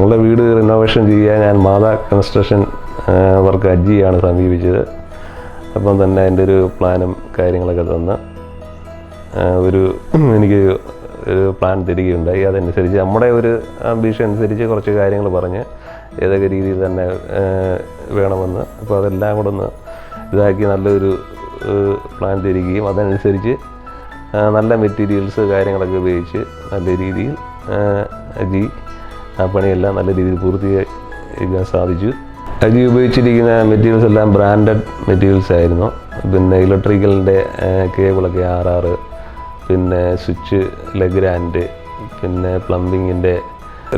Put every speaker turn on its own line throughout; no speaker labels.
ഞങ്ങളുടെ വീട് റിനോവേഷൻ ചെയ്യാൻ ഞാൻ മാതാ കൺസ്ട്രക്ഷൻ വർക്ക് അജിയാണ് സമീപിച്ചത്. അപ്പം തന്നെ അതിൻ്റെ ഒരു പ്ലാനും കാര്യങ്ങളൊക്കെ തന്ന് എനിക്ക് ഒരു പ്ലാൻ തരികയുണ്ടായി. അതനുസരിച്ച് നമ്മുടെ ഒരു ആംബിഷൻ അനുസരിച്ച് കുറച്ച് കാര്യങ്ങൾ പറഞ്ഞ് ഏതൊക്കെ രീതിയിൽ തന്നെ വേണമെന്ന്, അപ്പോൾ അതെല്ലാം കൂടെ ഒന്ന് ഇതാക്കി നല്ലൊരു പ്ലാൻ തരികയും അതനുസരിച്ച് നല്ല മെറ്റീരിയൽസ് കാര്യങ്ങളൊക്കെ ഉപയോഗിച്ച് നല്ല രീതിയിൽ അജി ആ പണിയെല്ലാം നല്ല രീതിയിൽ പൂർത്തീകരിക്കാൻ സാധിച്ചു. അജി ഉപയോഗിച്ചിരിക്കുന്ന മെറ്റീരിയൽസ് എല്ലാം ബ്രാൻഡഡ് മെറ്റീരിയൽസ് ആയിരുന്നു. പിന്നെ ഇലക്ട്രിക്കലിൻ്റെ കേബിളൊക്കെ RR, പിന്നെ സ്വിച്ച് ലെഗ്രാൻഡ്, പിന്നെ പ്ലംബിങ്ങിൻ്റെ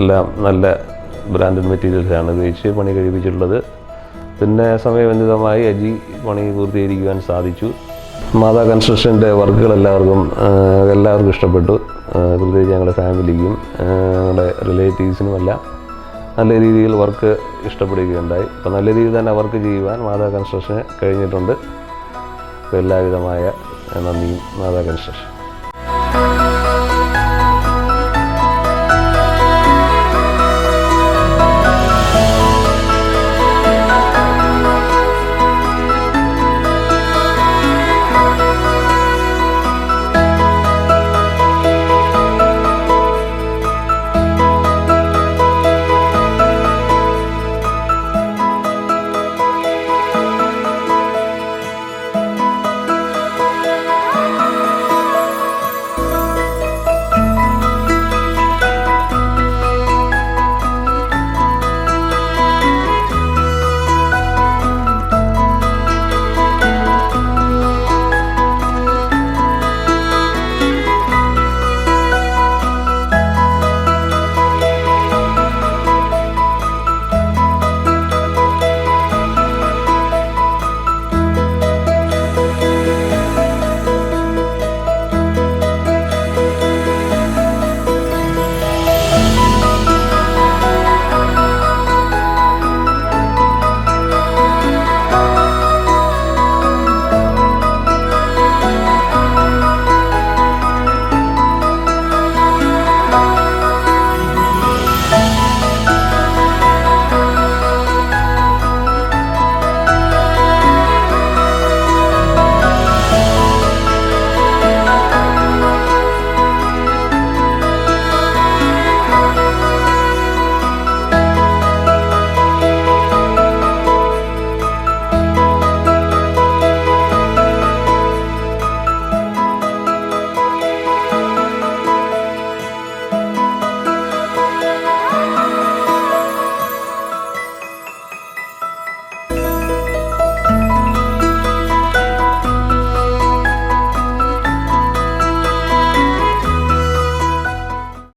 എല്ലാം നല്ല ബ്രാൻഡഡ് മെറ്റീരിയൽസാണ് ഉപയോഗിച്ച് പണി കഴിപ്പിച്ചിട്ടുള്ളത്. പിന്നെ സമയബന്ധിതമായി അജി പണി പൂർത്തീകരിക്കുവാൻ സാധിച്ചു. മാതാ കൺസ്ട്രക്ഷൻ്റെ വർക്കുകൾ എല്ലാവർക്കും ഇഷ്ടപ്പെട്ടു. പ്രത്യേകിച്ച് ഞങ്ങളുടെ ഫാമിലിക്കും ഞങ്ങളുടെ റിലേറ്റീവ്സിനുമെല്ലാം നല്ല രീതിയിൽ വർക്ക് ഇഷ്ടപ്പെടുകയുണ്ടായി. അപ്പോൾ നല്ല രീതിയിൽ തന്നെ വർക്ക് ചെയ്യുവാൻ മാതാ കൺസ്ട്രക്ഷന് കഴിഞ്ഞിട്ടുണ്ട്. അപ്പോൾ എല്ലാവിധമായ നന്ദിയും മാതാ കൺസ്ട്രക്ഷൻ.